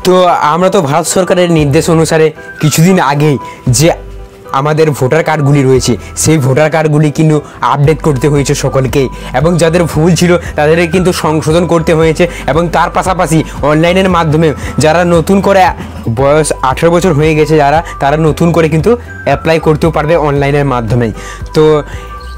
তো আমরা তো ভারত সরকারের নির্দেশ অনুসারে কিছুদিন আগেই যে আমাদের ভোটার কার্ডগুলি রয়েছে সেই ভোটার কার্ডগুলি কিন্তু আপডেট করতে হয়েছে সকলকেই, এবং যাদের ভুল ছিল তাদের কিন্তু সংশোধন করতে হয়েছে। এবং তার পাশাপাশি অনলাইনের মাধ্যমে যারা নতুন করে বয়স 18 বছর হয়ে গেছে তারা নতুন করে কিন্তু অ্যাপ্লাই করতেও পারবে অনলাইনের মাধ্যমেই। তো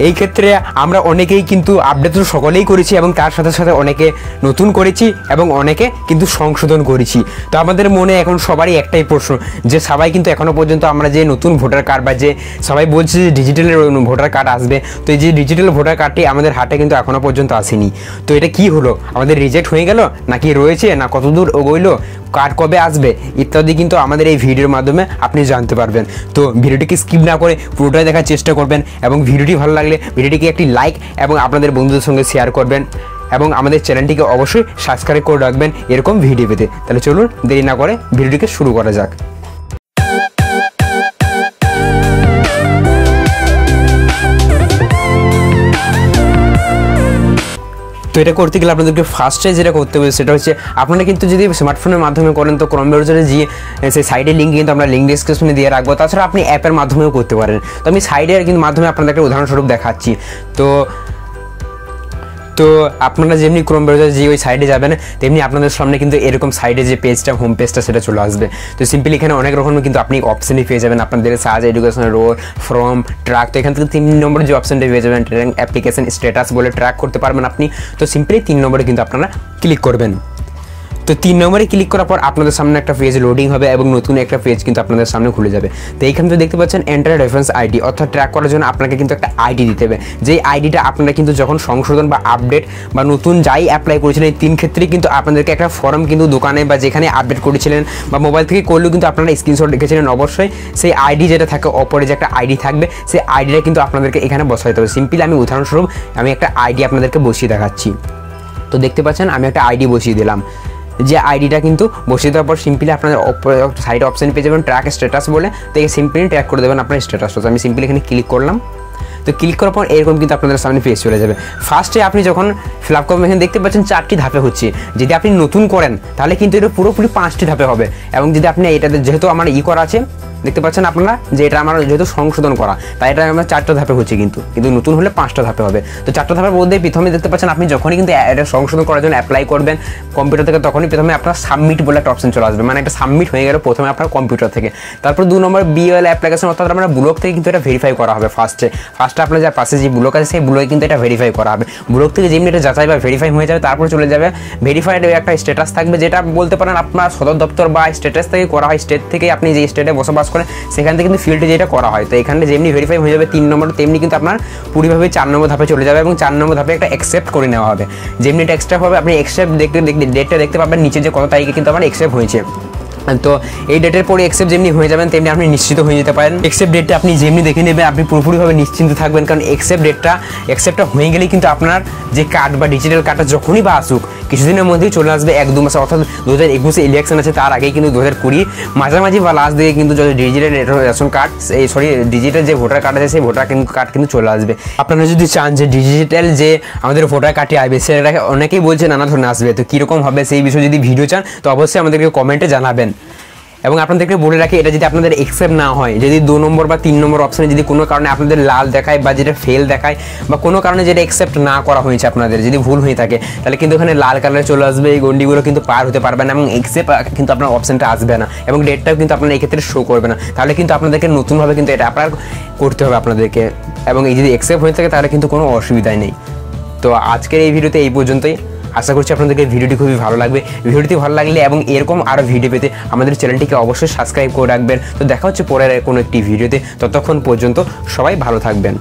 এই ক্ষেত্রে আমরা অনেকেই কিন্তু আপডেট তো সকলেই করেছি, এবং তার সাথে সাথে অনেকে নতুন করেছি এবং অনেকে কিন্তু সংশোধন করেছি। তো আমাদের মনে এখন সবারই একটাই প্রশ্ন, যে সবাই কিন্তু এখনও পর্যন্ত আমরা যে নতুন ভোটার কার্ড বা যে সবাই বলছে যে ডিজিটাল ভোটার কার্ড আসবে, তো এই যে ডিজিটাল ভোটার কার্ডটি আমাদের হাতে কিন্তু এখনও পর্যন্ত আসেনি। তো এটা কি হলো, আমাদের রিজেক্ট হয়ে গেল নাকি রয়েছে, না কতদূর এগোইলো, কার্ড কবে আসবে ইত্যাদি কিন্তু আমাদের এই ভিডিওর মাধ্যমে আপনি জানতে পারবেন। তো ভিডিওটিকে স্কিপ না করে পুরোটাই দেখার চেষ্টা করবেন, এবং ভিডিওটি ভালো লাগলে ভিডিওটিকে একটি লাইক এবং আপনাদের বন্ধুদের সঙ্গে শেয়ার করবেন, এবং আমাদের চ্যানেলটিকে অবশ্যই সাবস্ক্রাইব করে রাখবেন এরকম ভিডিও পেতে। তাহলে চলুন দেরি না করে ভিডিওটিকে শুরু করা যাক। তো এটা করতে গেলে আপনাদেরকে ফার্স্টে যেটা করতে হবে সেটা হচ্ছে, আপনারা কিন্তু যদি স্মার্টফোনের মাধ্যমে করেন তো ক্রোম ব্রাউজারে গিয়ে সেই সাইডের লিঙ্ক কিন্তু আমরা লিঙ্ক ডিসক্রিপশনে দিয়ে রাখবো। তাছাড়া আপনি অ্যাপের মাধ্যমেও করতে পারেন। তো আমি সাইডের কিন্তু মাধ্যমে আপনাদেরকে উদাহরণস্বরূপ দেখাচ্ছি। তো আপনারা যেমনি ক্রোম ব্রাউজারে যে ওই সাইডে যাবেন তেমনি আপনাদের সামনে কিন্তু এরকম সাইডে যে পেজটা, হোম পেজটা, সেটা চলে আসবে। তো সিম্পলি এখানে অনেক রকমের কিন্তু আপনি অপশানই পেয়ে যাবেন, আপনাদের search, education, roll, form, track. তো এখান থেকে 3 নম্বর যে অপশানটা পেয়ে যাবেন, অ্যাপ্লিকেশন স্ট্যাটাস বলে ট্র্যাক করতে পারবেন আপনি। তো সিম্পলি 3 নম্বরে কিন্তু আপনারা ক্লিক করবেন। তো 3 নম্বরে ক্লিক করার পর আপনাদের সামনে একটা পেজ লোডিং হবে এবং নতুন একটা পেজ কিন্তু আপনাদের সামনে খুলে যাবে। তো এইখানে তো দেখতে পাচ্ছেন এন্টার রেফারেন্স আইডি, অর্থাৎ ট্র্যাক করার জন্য আপনাকে কিন্তু একটা আইডি দিতে হবে। যেই আইডিটা আপনারা কিন্তু যখন সংশোধন বা আপডেট বা নতুন যাই অ্যাপ্লাই করেছিলেন, এই 3 ক্ষেত্রেই কিন্তু আপনাদেরকে একটা ফর্ম কিন্তু দোকানে বা যেখানে আপডেট করেছিলেন বা মোবাইল থেকে করলেও কিন্তু আপনারা স্ক্রিনশট রেখেছিলেন, অবশ্যই সেই আইডি যেটা থাকে অপরে যে একটা আইডি থাকবে, সেই আইডিটা কিন্তু আপনাদেরকে এখানে বসাইতে হবে। সিম্পলি আমি উদাহরণস্বরূপ আমি একটা আইডি আপনাদেরকে বসিয়ে দেখাচ্ছি। তো দেখতে পাচ্ছেন আমি একটা আইডি বসিয়ে দিলাম। যে আইডিটা কিন্তু বসিয়ে দেওয়ার পর সিম্পলি আপনাদের সাইডে অপশান পেয়ে যাবেন ট্র্যাক স্ট্যাটাস বলে, তো এই সিম্পলি ট্র্যাক করে দেবেন আপনার স্ট্যাটাসটা। আমি সিম্পলি এখানে ক্লিক করলাম। তো ক্লিক করার পর এরকম কিন্তু আপনাদের সামনে পেজ চলে যাবে। ফার্স্টে আপনি যখন ফিল আপ করবেন এখানে দেখতে পাচ্ছেন 4টি ধাপে হচ্ছে। যদি আপনি নতুন করেন তাহলে কিন্তু এটা পুরোপুরি 5টি ধাপে হবে, এবং যদি আপনি এটাতে যেহেতু আমার করা আছে দেখতে পাচ্ছেন আপনারা যে এটা আমার যেহেতু সংশোধন করা, তাই এটা আমার 4টা ধাপে হচ্ছে, কিন্তু নতুন হলে 5টা ধাপে হবে। তো 4টা ধাপের মধ্যে প্রথমে দেখতে পাচ্ছেন আপনি যখনই কিন্তু এটা সংশোধন করার জন্য অ্যাপ্লাই করবেন কম্পিউটার থেকে, তখনই প্রথমে আপনার সাবমিট বলে একটা অপশন চলে আসবে, মানে একটা সাবমিট হয়ে গেল প্রথমে আপনার কম্পিউটার থেকে। তারপর 2 নম্বর বিএল অ্যাপ্লিকেশন, অর্থাৎ আমরা ব্লক থেকে কিন্তু এটা ভেরিফাই করা হবে। ফার্স্টে আপনার যার পাশে যে ব্লক আছে সেই ব্লকে কিন্তু এটা ভেরিফাই করা হবে। ব্লক থেকে যেমনি এটা যাচাই বা ভেরিফাই হয়ে যাবে, তারপর চলে যাবে ভেরিফাইড একটা স্ট্যাটাস থাকবে, যেটা বলতে পারেন আপনার সদর দপ্তর বা স্ট্যাটাস থেকে করা হয়। স্টেট থেকে আপনি যে স্টেটে বসবাস করেন সেখান থেকে ফিল্ডে যেটা করা হয়। তো এখানে যেমনি ভেরিফাই হয়ে যাবে 3 নম্বর, তেমনি কিন্তু আপনার পুরোভাবে 4 নম্বর ধাপে চলে যাবে, এবং 4 নম্বর ধাপে একটা অ্যাকসেপ্ট করে নেওয়া হবে। যেমনি এটা অ্যাকসেপ্ট হবে আপনি অ্যাকসেপ্ট ডেটটা দেখতে পাবেন নিচে যে কত তারিখে কিন্তু আমার অ্যাকসেপ্ট হয়েছে। তো এই ডেটের পরে অ্যাকসেপ্ট যেমনি হয়ে যাবেন তেমনি আপনি নিশ্চিত হয়ে যেতে পারেন। অ্যাকসেপ্ট ডেটটা আপনি যেমনি দেখে নেবেন আপনি পুরোপুরিভাবে নিশ্চিন্ত থাকবেন, কারণ অ্যাকসেপ্টটা হয়ে গেলেই কিন্তু আপনার যে কার্ড বা ডিজিটাল কার্ডটা যখনই বা আসুক কিছুদিনের মধ্যেই চলে আসবে, 1-2 মাসে, অর্থাৎ 2021 ইলেকশন আছে তার আগেই কিন্তু 2020 মাঝামাঝি বা লাস্ট দিকে কিন্তু ডিজিটাল রেশন কার্ড ডিজিটাল যে ভোটার কার্ড আছে সেই ভোটার কার্ড কিন্তু চলে আসবে। আপনারা যদি চান যে ডিজিটাল যে আমাদের ভোটার কার্ডটি আসবে সেটা অনেকেই বলছে নানা ধরনের আসবে, তো কীরকম হবে সেই বিষয়ে যদি ভিডিও চান তো অবশ্যই আমাদেরকে কমেন্টে জানাবেন। এবং আপনাদেরকে বলে রাখি, এটা যদি আপনাদের অ্যাকসেপ্ট না হয়, যদি 2 নম্বর বা 3 নম্বর অপশানে যদি কোনো কারণে আপনাদের লাল দেখায় বা যেটা ফেল দেখায় বা কোনো কারণে যেটা অ্যাকসেপ্ট না করা হয়েছে আপনাদের যদি ভুল হয়ে থাকে, তাহলে কিন্তু এখানে লাল কালারে চলে আসবে, এই গন্ডিগুলো কিন্তু পার হতে পারবে না, এবং অ্যাকসেপ্ট কিন্তু আপনার অপশানটা আসবে না, এবং ডেটটাও কিন্তু আপনার এই ক্ষেত্রে শো করবে না। তাহলে কিন্তু আপনাদেরকে নতুনভাবে কিন্তু এটা আপনার করতে হবে আপনাদেরকে, এবং এই যদি অ্যাকসেপ্ট হয়ে থাকে তাহলে কিন্তু কোনো অসুবিধাই নেই। তো আজকের এই ভিডিওতে এই পর্যন্তই। আশা করছি আপনাদেরকে ভিডিওটি খুবই ভালো লাগবে। ভিডিওটি ভালো লাগলে এবং এরকম আরও ভিডিও পেতে আমাদের চ্যানেলটিকে অবশ্যই সাবস্ক্রাইব করে রাখবেন। তো দেখা হচ্ছে পরের কোনো একটি ভিডিওতে, ততক্ষণ পর্যন্ত সবাই ভালো থাকবেন।